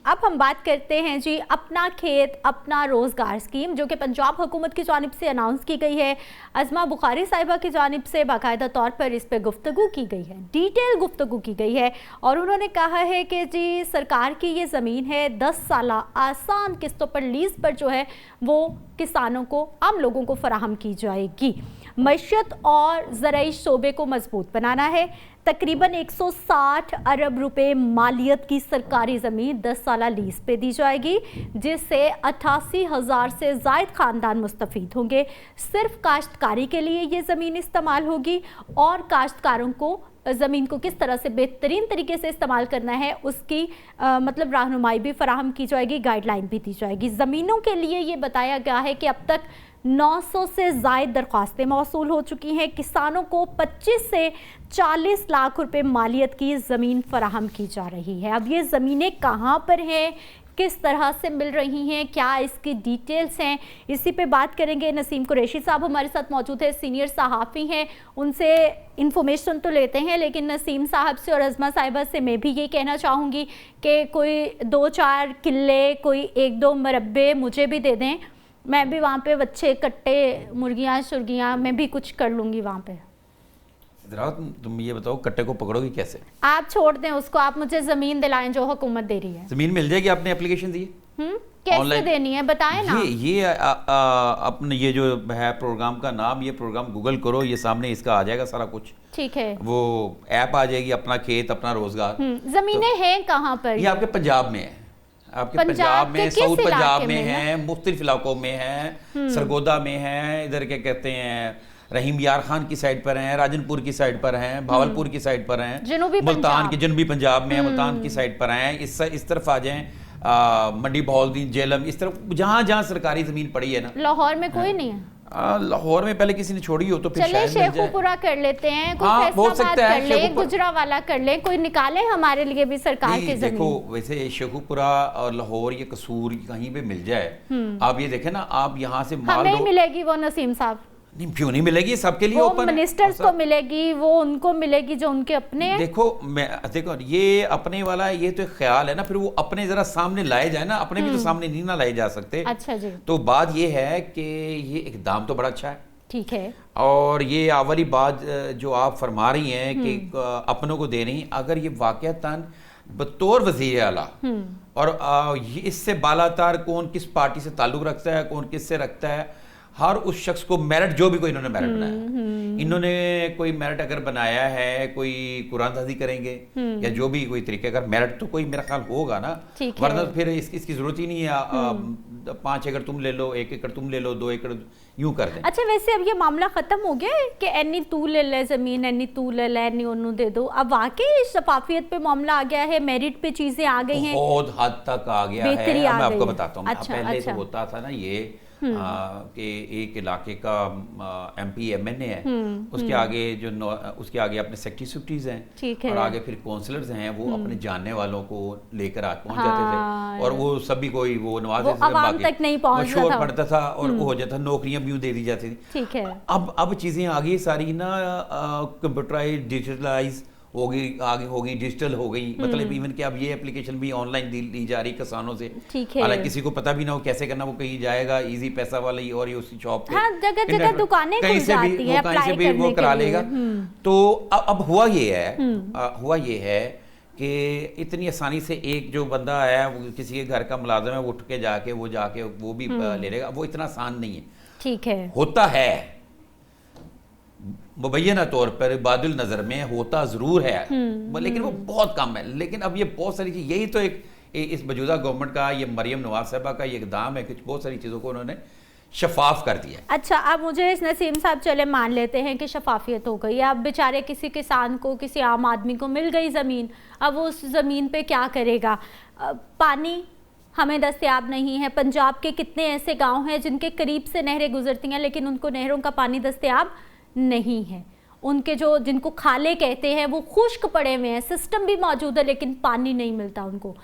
अब हम बात करते हैं जी अपना खेत अपना रोज़गार स्कीम, जो कि पंजाब हुकूमत की जानिब से अनाउंस की गई है। अज़मा बुखारी साहिबा की जानिब से बाकायदा तौर पर इस पर गुफ्तगू की गई है, डिटेल गुफ्तगू की गई है और उन्होंने कहा है कि जी सरकार की ये ज़मीन है 10 साला आसान किस्तों पर लीज़ पर जो है वो किसानों को, आम लोगों को फराहम की जाएगी। मईशत और ज़राई शोबे को मजबूत बनाना है। तकरीबन 160 अरब रुपए मालियत की सरकारी ज़मीन 10 साला लीज पे दी जाएगी, जिससे 88,000 से ज़ायद ख़ानदान मुस्तफ़ीद होंगे। सिर्फ काश्तकारी के लिए ये ज़मीन इस्तेमाल होगी और काश्तकारों को ज़मीन को किस तरह से बेहतरीन तरीके से इस्तेमाल करना है उसकी मतलब रहनुमाई भी फराहम की जाएगी, गाइडलाइन भी दी जाएगी। ज़मीनों के लिए ये बताया गया है कि अब तक 900 से ज़ायद दरख्वास्तें मौसूल हो चुकी हैं। किसानों को 25 से 40 लाख रुपए मालियत की ज़मीन फराहम की जा रही है। अब ये ज़मीनें कहाँ पर हैं, किस तरह से मिल रही हैं, क्या इसकी डिटेल्स हैं, इसी पे बात करेंगे। नसीम कुरैशी साहब हमारे साथ मौजूद है, सीनियर सहाफ़ी हैं, उनसे इन्फॉर्मेशन तो लेते हैं, लेकिन नसीम साहब से और अज़मा साहिबा से मैं भी ये कहना चाहूँगी कि कोई 2-4 किल्ले, कोई 1-2 मरब्बे मुझे भी दे दें, मैं भी वहाँ पे बच्चे कट्टे मुर्गियाँ शुर्गियाँ मैं भी कुछ कर लूँगी वहाँ पे। तुम ये बताओ कट्टे को पकड़ोगे कैसे? आप छोड़ दें उसको, आप मुझे ज़मीन दिलाएं जो हुकूमत दे रही है। ज़मीन मिल जाएगी, आपने एप्लीकेशन दी है? कैसे देनी है बताएं ना। ये अपने ये जो है प्रोग्राम का नाम, ये प्रोग्राम गूगल करो, ये सामने इसका आ जाएगा सारा कुछ। ठीक है, वो ऐप आ जाएगी, अपना खेत अपना रोजगार। ज़मीनें हैं कहाँ पर? ये आपके पंजाब में है, आपके पंजाब में, साउथ पंजाब में है, मुख्तलिफ इलाकों में है, सरगोदा में है, इधर क्या कहते हैं रहीम यार खान की साइड पर हैं, राजनपुर की साइड पर हैं, भावलपुर की साइड पर हैं, मुल्तान के जनूबी पंजाब में, मुल्तान की साइड पर हैं, इस तरफ आ जाएं, मंडी बहाउद्दीन जेलम, इस तरफ जहाँ जहाँ सरकारी जमीन पड़ी है ना। लाहौर में कोई नहीं है? लाहौर में पहले किसी ने छोड़ी हो तो फिर चले शेखुपुरा कर लेते हैं, कोई फैसलाबाद कर ले, गुजरावाला कर ले, कोई निकाले हमारे लिए भी सरकार की जमीन। देखो वैसे शेखुपुरा और लाहौर ये कसूर कहीं पे मिल जाए, आप ये देखें ना, आप यहाँ से माल हमें मिलेगी वो नसीम साहब? नहीं, क्यों नहीं मिलेगी, सबके लिए ओपन है। मिनिस्टर्स को मिलेगी, वो उनको मिलेगी जो उनके अपने हैं। देखो ये अपने वाला ये तो एक ख्याल है ना, फिर वो अपने जरा सामने लाए जाए ना, अपने भी तो सामने नहीं ना लाए जा सकते। अच्छा जी। तो बात ये है कि ये इकदाम तो बड़ा अच्छा है, ठीक है, और ये वाली बात जो आप फरमा रही हैं कि अपनों को दे रही, अगर ये वाकयातन बतौर वज़ीर आला और इससे बालातार कौन किस पार्टी से ताल्लुक रखता है, कौन किस से रखता है, हर उस शख्स को मेरिट, जो भी कोई इन्होंने मेरिट बनाया, इन्होंने कोई मेरिट अगर बनाया है, कोई कुरानदाजी करेंगे या जो भी कोई तरीके, अगर मेरिट तो कोई मेरा ख्याल होगा ना, वरना फिर इसकी जरूरत ही नहीं है 5 एकड़ तुम ले लो, 1 एकड़ तुम ले लो, 2 एकड़ यूं कर दें। अच्छा वैसे अब ये मामला खत्म हो गया है कि एनी तू ले ले जमीन, एनी तू ले ले, एनी उन्नू दे दो? अब वाकई शफाफियत पे मामला आ गया है, मेरिट पे चीजें आ गई हैं, बहुत हद तक आ गया है। मैं आपको बताता हूँ, पहले तो होता था ना ये कि एक इलाके का MP MNA है, उसके आगे जो उसके आगे अपने सेक्रेटरीज हैं और आगे फिर काउंसलर्स हैं, वो अपने जानने वालों को लेकर पहुंच जाते थे और वो सभी कोई वो नवाज तक नहीं पहुंचता था, पड़ता था और वो हो जाता, नौकरियां भी दे दी जाती थी। ठीक है, अब चीजें आ गई सारी ना, कंप्यूटराइज डिजिटलाइज हो गई, आगे हो गई, डिजिटल हो गई, मतलब इवन कि अब ये एप्लीकेशन भी ऑनलाइन दी जा रही किसानों से, हालांकि किसी को पता भी ना हो कैसे करना, वो कहीं जाएगा इजी पैसा वाला ही और ये उसी शॉप पे, जगह जगह दुकानें खुल जाती हैं, कहीं से भी वो करा लेगा। तो अब हुआ ये है कि इतनी आसानी से एक जो बंदा है, वो किसी के घर का मुलाजिम है, वो उठ के जाके वो भी ले लेगा, वो इतना आसान नहीं है। ठीक है, होता है मुबैना तौर पर बादल नजर में होता जरूर है, लेकिन वो बहुत कम है। लेकिन अब ये बहुत सारी चीज, यही तो एक इस मौजूदा गवर्नमेंट का, ये मरियम नवाज साहबा का ये इकदाम है कि बहुत सारी चीजों को उन्होंने शफाफ कर दिया। अच्छा, अब मुझे इस नसीम साहब चले मान लेते हैं कि शफाफियत हो गई, अब बेचारे किसी किसान को, किसी आम आदमी को मिल गई ज़मीन, अब वो उस ज़मीन पे क्या करेगा? पानी हमें दस्तयाब नहीं है। पंजाब के कितने ऐसे गांव हैं जिनके करीब से नहरें गुजरती हैं, लेकिन उनको नहरों का पानी दस्तयाब नहीं है। उनके जो जिनको खाले कहते हैं वो खुश्क पड़े हुए हैं, सिस्टम भी मौजूद है लेकिन पानी नहीं मिलता उनको।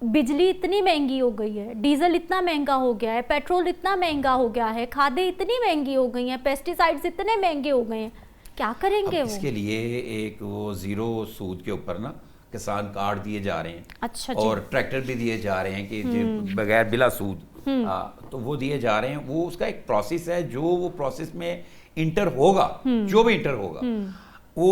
बिजली इतनी महंगी हो गई है, डीजल इतना महंगा हो गया है, पेट्रोल इतना महंगा हो गया है, खादें इतनी महंगी हो गई हैं, पेस्टिसाइड्स इतने महंगे हो गए हैं, क्या करेंगे वो? इसके लिए एक वो जीरो सूद के ऊपर ना किसान कार्ड दिए जा रहे हैं। अच्छा जी। और ट्रैक्टर भी दिए जा रहे हैं कि बगैर बिला सूद, तो वो दिए जा रहे हैं। वो उसका एक प्रोसेस है, जो वो प्रोसेस में इंटर होगा, जो भी इंटर होगा वो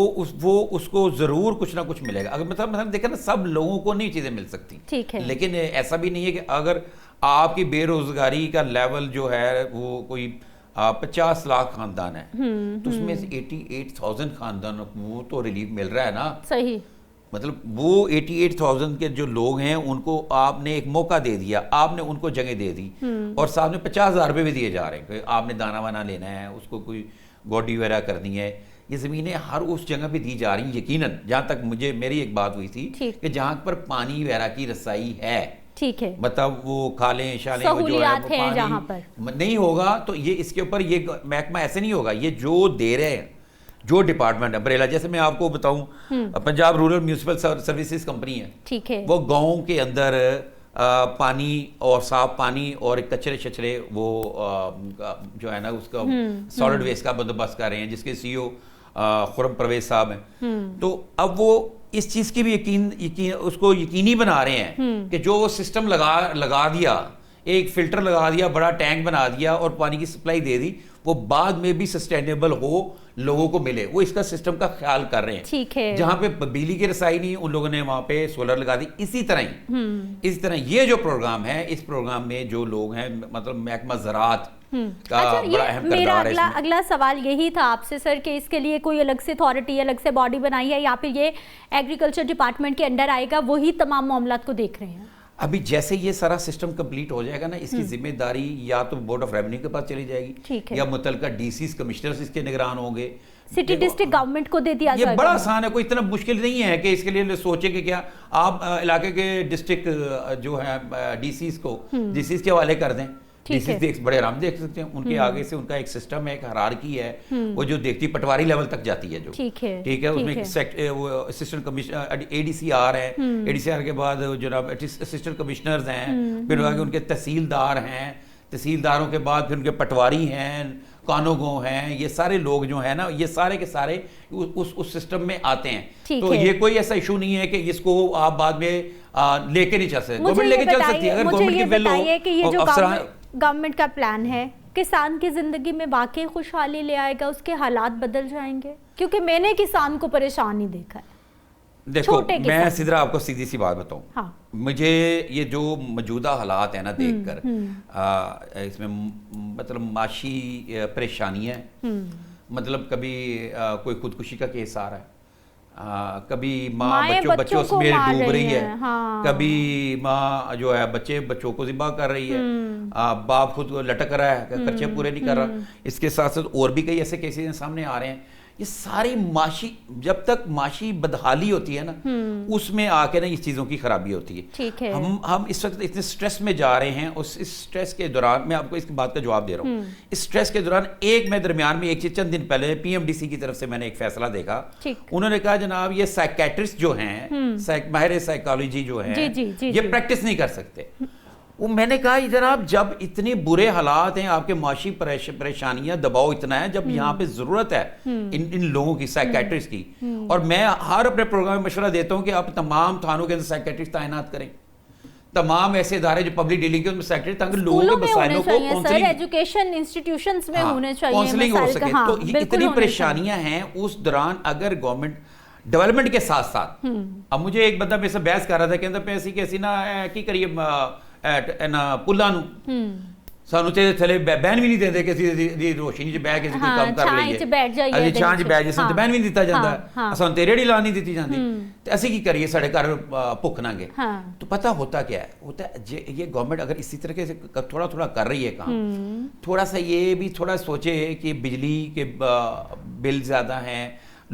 उसको जरूर कुछ ना कुछ मिलेगा। अगर मतलब देखा ना, सब लोगों को नहीं चीजें मिल सकती, ठीक है, लेकिन ऐसा भी नहीं है कि अगर आपकी बेरोजगारी का लेवल जो है वो कोई 50 लाख खानदान है तो उसमें से 88,000 खानदान वो तो रिलीफ मिल रहा है ना। सही, मतलब वो 88,000 के जो लोग हैं उनको आपने एक मौका दे दिया, आपने उनको जगह दे दी, और साथ में 50,000 रुपये भी दिए जा रहे हैं कि आपने दाना वाना लेना है, उसको कोई गोडी वगैरह करनी है। ये ज़मीनें हर उस जगह पे दी जा रही हैं। यकीनन जहाँ तक मेरी एक बात हुई थी कि जहाँ पर पानी वगैरह की रसाई है, ठीक है, मतलब वो खालें शालें वो जो है वो पानी जहाँ पर नहीं होगा, तो ये इसके ऊपर ये महकमा ऐसे नहीं होगा। ये जो दे रहे हैं, जो डिपार्टमेंट है बरेला, जैसे मैं आपको बताऊं, Punjab rural municipal services company है, ठीक है, वो गाँव के अंदर पानी और साफ पानी और कचरे शचरे वो जो है ना उसका सॉलिड वेस्ट का बंदोबस्त कर रहे हैं, जिसके सीईओ खुरम परवेज साहब हैं। तो अब वो इस चीज की भी यकीन उसको यकीनी बना रहे हैं कि जो वो सिस्टम लगा दिया, एक फिल्टर लगा दिया, बड़ा टैंक बना दिया और पानी की सप्लाई दे दी, वो बाद में भी सस्टेनेबल हो, लोगों को मिले, वो इसका सिस्टम का ख्याल कर रहे हैं। ठीक है, जहां पे बिजली की रसाई नहीं, उन लोगों ने वहां पे सोलर लगा दी। इसी तरह ये जो प्रोग्राम है, इस प्रोग्राम में जो लोग हैं, मतलब महकमा ज़राअत का बड़ा अहम किरदार है। अगला सवाल यही था आपसे सर कि इसके लिए कोई अलग से अथॉरिटी, अलग से बॉडी बनाई है या फिर ये एग्रीकल्चर डिपार्टमेंट के अंडर आएगा, वही तमाम मामलात को देख रहे हैं? अभी जैसे ये सारा सिस्टम कंप्लीट हो जाएगा ना, इसकी जिम्मेदारी या तो बोर्ड ऑफ रेवेन्यू के पास चली जाएगी, या मुतलका डीसीज कमिश्नर्स इसके निगरान होंगे, सिटी डिस्ट्रिक्ट गवर्नमेंट को दे दिया जाएगा। ये बड़ा आसान है, कोई इतना मुश्किल नहीं है कि इसके लिए सोचे कि क्या आप इलाके के डिस्ट्रिक्ट जो है डीसीज के हवाले कर दें। डीसीज बड़े आराम देख सकते हैं, उनके आगे से उनका एक सिस्टम है, एक हायरार्की है, वो जो देखती पटवारी लेवल तक जाती है, जो ठीक है, उसमें असिस्टेंट कमिश्नर एडीसीआर है, एडीसीआर के बाद जनाब असिस्टेंट कमिश्नर्स हैं, फिर आगे उनके तहसीलदार हैं, तहसीलदारों के बाद फिर उनके पटवारी हैं, कानूगो हैं, ये सारे लोग जो है ना, ये सारे के सारे उस सिस्टम में आते हैं। तो ये कोई ऐसा इशू नहीं है कि इसको आप बाद में लेके नहीं चल सकते, गवर्नमेंट लेके चल सकती है अगर गवर्नमेंट की विल हो। गवर्नमेंट का प्लान है किसान की जिंदगी में वाकई खुशहाली ले आएगा, उसके हालात बदल जाएंगे? क्योंकि मैंने किसान को परेशान ही देखा है। देखो मैं सिद्रा आपको सीधी सी बात बताऊं, हाँ। मुझे ये जो मौजूदा हालात है ना देखकर इसमें मतलब माशी परेशानियां, मतलब कभी कोई खुदकुशी का केस आ रहा है, कभी माँ बच्चों समेत डूब रही है, हाँ। कभी माँ जो है बच्चों को ज़िबा कर रही है, बाप खुद लटक रहा है, खर्चे पूरे नहीं कर रहा। इसके साथ साथ और भी कई ऐसे केसेस सामने आ रहे हैं। ये सारी माशी, जब तक माशी बदहाली होती है ना, उसमें आके ना इस चीज़ों की खराबी होती है। ठीक है, हम इस वक्त इतने स्ट्रेस में जा रहे हैं, उस इस स्ट्रेस के दौरान मैं आपको इस बात का जवाब दे रहा हूँ। इस स्ट्रेस के दौरान मैं दरमियान में एक चीज चंद दिन पहले पीएमडीसी की तरफ से मैंने एक फैसला देखा। उन्होंने कहा जनाब ये साइकेट्रिस्ट जो हैं, माहिर साइकोलॉजी जो हैं, ये प्रैक्टिस नहीं कर सकते। वो मैंने कहा जनाब जब इतने बुरे हालात हैं, आपके माशी परेशानियां, दबाव इतना है, जब यहाँ पे जरूरत है इन लोगों की, साइकेट्रिस्ट की, और मैं हर अपने प्रोग्राम में मशवरा देता हूँ कि आप तमाम थानों के अंदर साइकेट्रिस्ट तैनात करें, तमाम ऐसे इदारे जो पब्लिक डीलिंग के उनमें साइकेट्रिस्ट, ताकि लोगों के मसाइलों को काउंसलिंग, एजुकेशन इंस्टीट्यूशंस में होने चाहिए, काउंसलिंग हो सके। तो ये इतनी परेशानियां हैं उस दौरान, अगर गवर्नमेंट डेवलपमेंट के साथ साथ, अब मुझे एक बंदा मेरे से बहस कर रहा था, कहता पैसी कैसी ना की करिए पुल्ला सानू थले बहन भी नहीं देते किसी रोशनी च बह के कोई काम कर लईए, अभी छां च बैठ जाए, ਸਾਨੂੰ ਬਹਿਨ ਵੀ ਨਹੀਂ ਦਿੱਤਾ ਜਾਂਦਾ, ਸਾਨੂੰ ਤੇ ਰੇੜੀ ਲਾ नहीं दी जाती, तो ऐसे की करिए, साढ़े घर भुख ना गए। तो पता होता क्या है, होता है ये गवर्नमेंट अगर इसी तरीके से थोड़ा थोड़ा कर रही है काम, थोड़ा सा ये भी थोड़ा सोचे कि बिजली के बिल ज्यादा हैं,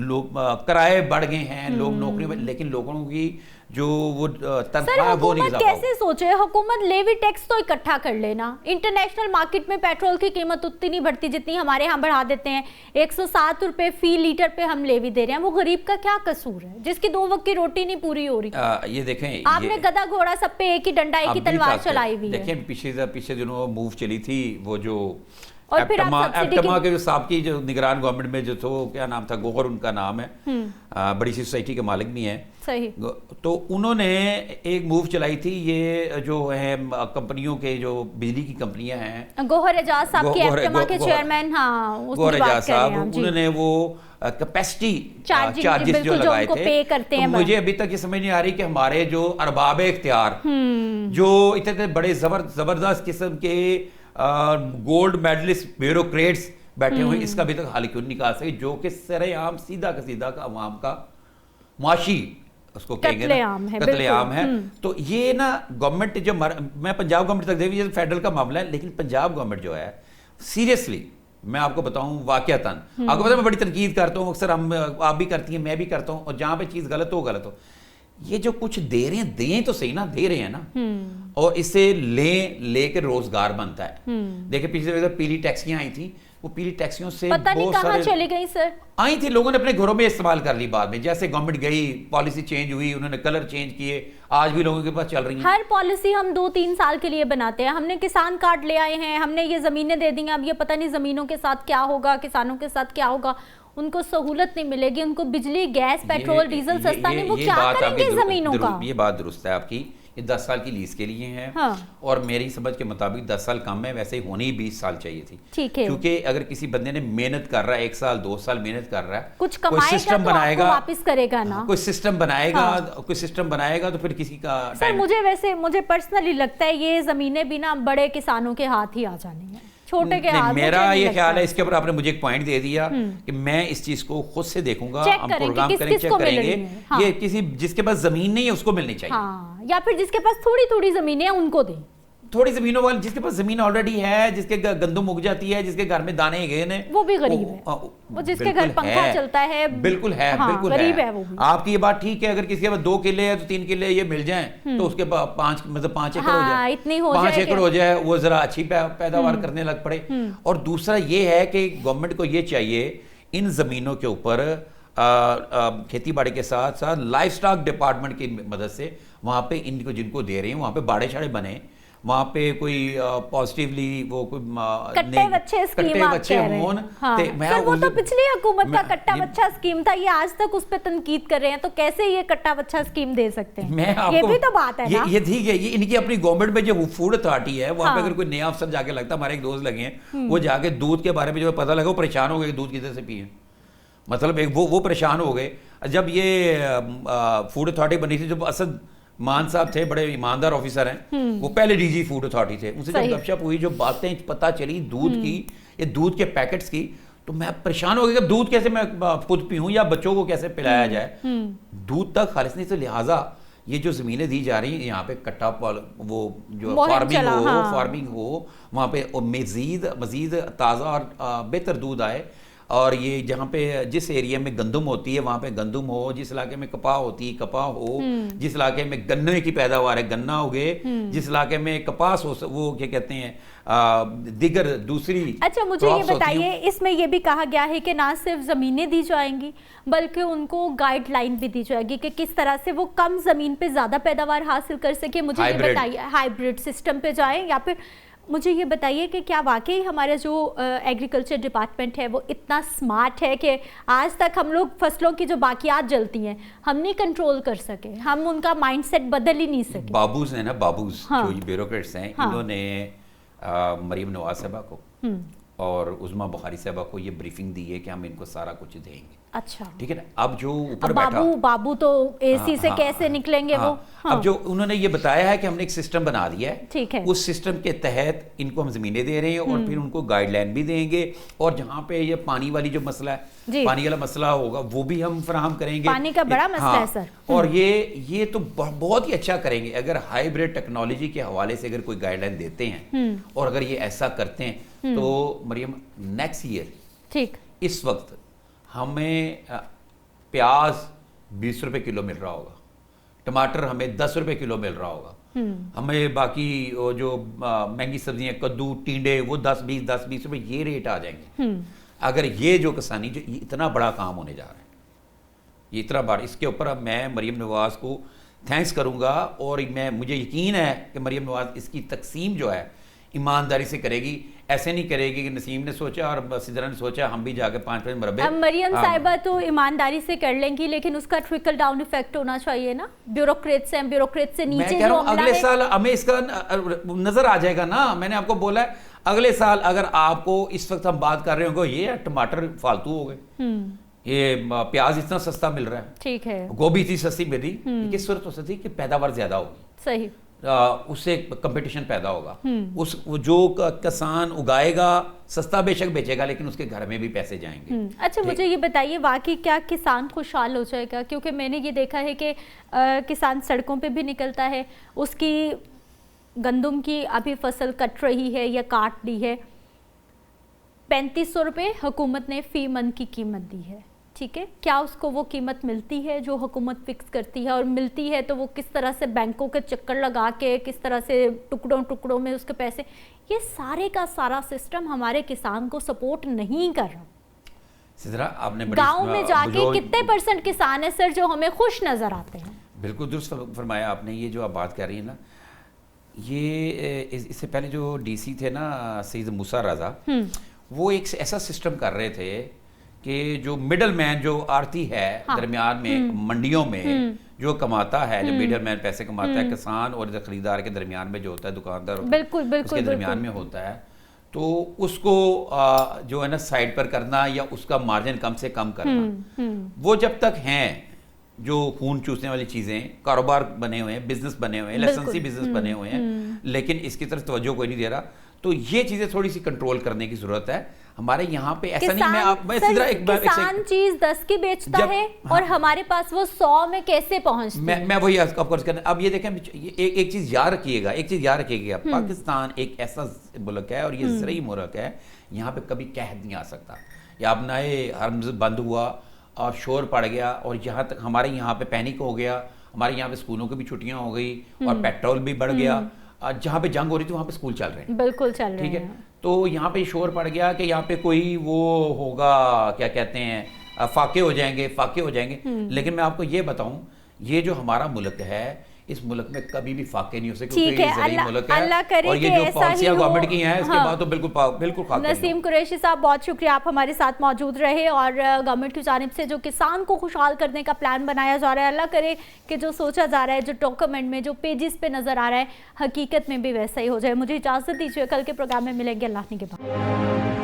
लोग किराए बढ़ गए हैं, लोग नौकरी में, लेकिन लोगों की जो वो तनख्वाह वो नहीं, कैसे सोचे हुकूमत लेवी टैक्स तो इकट्ठा कर लेना, इंटरनेशनल मार्केट में पेट्रोल की कीमत उतनी नहीं बढ़ती जितनी हमारे यहाँ बढ़ा देते हैं, 107 रुपए फी लीटर पे हम लेवी दे रहे हैं, वो गरीब का क्या कसूर है जिसकी 2 वक्त की रोटी नहीं पूरी हो रही? ये देखें, आपने गधा घोड़ा सब पे एक ही डंडा, एक ही तलवार चलाई हुई है। देखें पिछले दिनों मूव चली थी, वो जो और फिर आप सब्सिडी एप्टमा के जो साहब जो निगरान गवर्नमेंट में जो तो क्या नाम था, गोहर उनका नाम है, बड़ी सी सोसाइटी के मालिक भी हैं। सही। तो उन्होंने एक मूव चलाई थी, ये जो है कंपनियों के जो बिजली की कंपनियां हैं, गोहर एजाज साहब के एप्टमा के चेयरमैन, हाँ गोहर एजाज साहब, उन्होंने वो कैपेसिटी चार्जेस जो लगाए थे, पे करते हैं। मुझे अभी तक ये समझ नहीं आ रही कि हमारे जो अरबाब इख्तियार जो इतने बड़े जबरदस्त किस्म के गोल्ड मेडलिस्ट ब्यूरोक्रेट्स बैठे हुए, इसका अभी तक हल क्यों नहीं निकाल सके, जो कि सरेआम सीधा का अवाम का मुआशी उसको कत्लेआम है। तो ये ना गवर्नमेंट जो मैं पंजाब गवर्नमेंट तक देखिए फेडरल का मामला है, लेकिन पंजाब गवर्नमेंट जो है सीरियसली मैं आपको बताऊं वाकयातन, आपको पता है मैं बड़ी तनकीद करता हूं अक्सर, हम आप भी करती हैं मैं भी करता हूं, और जहां पे चीज गलत हो ये जो कुछ दे रहे हैं, दें तो सही ना, दे रहे हैं ना, और इसे लेके रोजगार बनता है। देखिए पिछले पीली टैक्सियां आई थी, वो पीली टैक्सियों से पता नहीं कहां चली गई सर, आई थी, लोगों ने अपने घरों में इस्तेमाल कर ली, बाद में जैसे गवर्नमेंट गई पॉलिसी चेंज हुई, उन्होंने कलर चेंज किए, आज भी लोगों के पास चल रही है। हर पॉलिसी हम 2-3 साल के लिए बनाते हैं, हमने किसान कार्ड ले आए हैं, हमने ये जमीनें दे दी हैं, अब ये पता नहीं जमीनों के साथ क्या होगा, किसानों के साथ क्या होगा, उनको सहूलत नहीं मिलेगी, उनको बिजली गैस पेट्रोल डीजल सस्ता नहीं, वो क्या करेंगे जमीनों का। ये बात दुरुस्त है आपकी, ये 10 साल की लीज के लिए है। हाँ। और मेरी समझ के मुताबिक 10 साल कम है, वैसे ही होनी ही 20 साल चाहिए थी। ठीक है, क्योंकि अगर किसी बंदे ने मेहनत कर रहा है 1 साल 2 साल मेहनत कर रहा है, कुछ कमाएगा, कोई सिस्टम बनाएगा, वापस करेगा ना, कोई सिस्टम बनाएगा तो फिर किसी का सर मुझे पर्सनली लगता है ये जमीनें भी ना बड़े किसानों के हाथ ही आ जानी है, छोटे के हाथ। मेरा ये ख्याल है, इसके ऊपर आपने मुझे एक पॉइंट दे दिया कि मैं इस चीज को खुद से देखूंगा, हम प्रोग्राम करेंगे, चेक करेंगे। हाँ। ये किसी जिसके पास जमीन नहीं है उसको मिलनी चाहिए। हाँ। या फिर जिसके पास थोड़ी जमीनें हैं उनको दें, थोड़ी जमीनों वाले, जिसके पास जमीन ऑलरेडी है, जिसके गंदम उग जाती है, जिसके घर में दाने गए ने, वो भी गरीब है, वो जिसके घर पंखा चलता है, बिल्कुल है, बिल्कुल गरीब है वो भी। आपकी ये बात ठीक है, अगर किसी के पास 2 किले है तो 3 किले ये मिल जाएं, तो उसके पास 5 एकड़ हो जाए, इतनी हो 5 एकड़ हो जाए, वो जरा अच्छी पैदावार करने लग पड़े। और दूसरा ये है कि गवर्नमेंट को ये चाहिए इन जमीनों के ऊपर खेती बाड़ी के साथ साथ लाइफ स्टॉक डिपार्टमेंट की मदद से वहां पे इनको जिनको दे रहे हैं वहां पे बाड़े शाड़े बने, वहां पे कोई पॉजिटिवली वो कोई कट्टे बच्चे हों। हाँ। सर वो तो पिछली हुकूमत का कट्टा बच्चा स्कीम था, ये आज तक उस पर तनकीद कर रहे हैं, तो कैसे ये कट्टा बच्चा स्कीम दे सकते हैं, ये भी तो बात है ना। ये ठीक है, ये इनकी अपनी गवर्नमेंट में जो फूड अथॉरिटी है वहां पे अगर कोई नया अफसर जाके लगता, हमारे एक दोस्त लगे हैं, वो जाके दूध के बारे में जो पता लगा वो परेशान हो गए, दूध किधर से पिए, मतलब एक वो परेशान हो गए। जब ये फूड अथॉरिटी बनी थी, जब असद मान साहब थे, बड़े ईमानदार ऑफिसर हैं, वो पहले डीजी फूड अथॉरिटी थे, उनसे जब गपशप हुई, जो बातें पता चली दूध की, ये दूध के पैकेट्स की, तो मैं परेशान हो गया कि दूध कैसे मैं खुद पीऊं या बच्चों को कैसे पिलाया जाए, दूध तक खालिस नहीं। तो लिहाजा ये जो जमीनें दी जा रही हैं यहाँ पे कट्टा वो जो फार्मिंग हो वहाँ पे मजीद ताज़ा और बेहतर दूध आए, और ये जहाँ पे जिस एरिया में गंदम होती है वहाँ पे गंदम हो, जिस इलाके में कपाह होती है कपाह हो, जिस इलाके में गन्ने की पैदावार है गन्ना उगे, जिस इलाके में कपास हो वो क्या कहते हैं दिगर दूसरी। अच्छा मुझे ये बताइए, इसमें ये भी कहा गया है कि ना सिर्फ ज़मीनें दी जाएंगी बल्कि उनको गाइडलाइन भी दी जाएगी कि किस तरह से वो कम ज़मीन पे ज़्यादा पैदावार हासिल कर सके। मुझे ये बताइए हाइब्रिड सिस्टम पे जाएं, या फिर मुझे ये बताइए कि क्या वाकई हमारा जो एग्रीकल्चर डिपार्टमेंट है वो इतना स्मार्ट है कि आज तक हम लोग फसलों की जो बाकियात जलती हैं हम नहीं कंट्रोल कर सके, हम उनका माइंडसेट बदल ही नहीं सके। बाबूज हैं ना, बाबूज जो ब्यूरोक्रेट्स हैं, इन्होंने मरीम नवाज साहबा को और उस्मा बुखारी साहबा को ये ब्रीफिंग दी है कि हम इनको सारा कुछ देंगे। अच्छा ठीक है ना। अब जो ऊपर बैठा बाबू तो एसी से कैसे निकलेंगे वो। अब जो उन्होंने ये बताया है कि हमने एक सिस्टम बना दिया है, ठीक है, उस सिस्टम के तहत इनको हम जमीनें दे रहे हैं और फिर उनको गाइडलाइन भी देंगे, और जहाँ पे ये पानी वाली जो मसला है, पानी वाला मसला होगा वो भी हम फराहम करेंगे। पानी का बड़ा मसला है सर। और ये तो बहुत ही अच्छा करेंगे अगर हाइब्रिड टेक्नोलॉजी के हवाले से अगर कोई गाइडलाइन देते हैं और अगर ये ऐसा करते हैं तो मरियम नेक्स्ट ईयर ठीक इस वक्त हमें प्याज 20 रुपए किलो मिल रहा होगा, टमाटर हमें 10 रुपए किलो मिल रहा होगा, हमें बाकी जो महंगी सब्जियां कद्दू टींडे वो 10-20 रुपए ये रेट आ जाएंगे। अगर ये जो किसानी जो इतना बड़ा काम होने जा रहा है, ये इतना बड़ा, इसके ऊपर अब मैं मरीम नवाज को थैंक्स करूंगा और मुझे यकीन है कि मरीम नवाज इसकी तकसीम जो है ईमानदारी से करेगी, ऐसे नहीं करेगी कि नसीम ने सोचा और सिद्रा ने सोचा हम भी जाके 5 मरबे। अब मरियम साहिबा तो ईमानदारी से कर लेंगी, लेकिन उसका ट्रिकल डाउन इफेक्ट होना चाहिए ना, ब्यूरोक्रेट से नीचे जो अगले साल हमें इसका नजर आ जाएगा ना। मैंने आपको बोला है अगले साल अगर आपको इस वक्त हम बात कर रहे होंगे ये टमाटर फालतू हो गए, ये प्याज इतना सस्ता मिल रहा है, ठीक है, गोभी इतनी सस्ती मिली, किस सूरत हो सकती है कि पैदावार ज्यादा होगी, सही, उससे कंपटीशन पैदा होगा। उस जो किसान उगाएगा सस्ता बेशक बेचेगा, लेकिन उसके घर में भी पैसे जाएंगे। अच्छा, मुझे ये बताइए वाकई क्या किसान खुशहाल हो जाएगा? क्योंकि मैंने ये देखा है कि किसान सड़कों पे भी निकलता है, उसकी गंदम की अभी फसल कट रही है या काट दी है, 3500 रुपये हुकूमत ने फी मन की कीमत दी है, ठीक है, क्या उसको वो कीमत मिलती है जो हुकूमत फिक्स करती है? और मिलती है तो वो किस तरह से बैंकों के चक्कर लगा के, किस तरह से टुकड़ों टुकड़ों में उसके पैसे, ये सारे का सारा सिस्टम हमारे किसान को सपोर्ट नहीं कर रहा। सिद्रा आपने गाँव में जाके कितने % किसान है सर जो हमें खुश नजर आते हैं? बिल्कुल दुरुस्त फरमाया आपने। ये जो आप बात कर रही है ना, ये इससे पहले जो डीसी थे ना सईद मूसा रजा, वो एक ऐसा सिस्टम कर रहे थे कि जो मिडल मैन जो आरती है दरमियान में मंडियों में जो कमाता है, जो मिडल मैन पैसे कमाता है किसान और खरीदार के दरमियान में जो होता है दुकानदार उसके दरमियान में होता है, तो उसको जो है ना साइड पर करना या उसका मार्जिन कम से कम करना, वो जब तक हैं जो खून चूसने वाली चीजें, कारोबार बने हुए हैं, बिजनेस बने हुए हैं, लाइसेंसी बिजनेस बने हुए हैं, लेकिन इसकी तरफ तवज्जो कोई नहीं दे रहा, तो ये चीजें थोड़ी सी कंट्रोल करने की जरूरत है। हमारे यहाँ पे ऐसा नहीं, किसान चीज 10 की बेचता है और हमारे पास वो 100 में कैसे पहुंचती है? मैं वही आपको करना। अब ये देखें, एक चीज याद रखिएगा, पाकिस्तान एक ऐसा मुल्क है और ये ज़रई मुल्क है, यहाँ पे कभी कहत नहीं आ सकता, या अपना ये हरम बंद हुआ और शोर पड़ गया और यहाँ तक हमारे यहाँ पे पैनिक हो गया, हमारे यहाँ पे स्कूलों की भी छुट्टियां हो गई और पेट्रोल भी बढ़ गया, जहाँ पे जंग हो रही थी वहाँ पे स्कूल चल रहे हैं, बिल्कुल चल रहे हैं, ठीक है। तो यहाँ पे शोर पड़ गया कि यहाँ पे कोई वो होगा, क्या कहते हैं, फाके हो जाएंगे, लेकिन मैं आपको ये बताऊं, ये जो हमारा मुल्क है, इस मुल्क में कभी भी फाके नहीं हो सकते, ठीक है, अल्लाह करे और ये जो पॉलिसियां गवर्नमेंट की हैं इसके बाद तो बिल्कुल फाके। नसीम कुरैशी साहब, बहुत शुक्रिया, आप हमारे साथ मौजूद रहे और गवर्नमेंट की जानिब से जो किसान को खुशहाल करने का प्लान बनाया जा रहा है, अल्लाह करे कि जो सोचा जा रहा है, जो डॉक्यूमेंट में, जो पेजेस पे नजर आ रहा है, हकीकत में भी वैसा ही हो जाए। मुझे इजाजत दीजिए, कल के प्रोग्राम में मिलेंगे अल्लाह के बाद।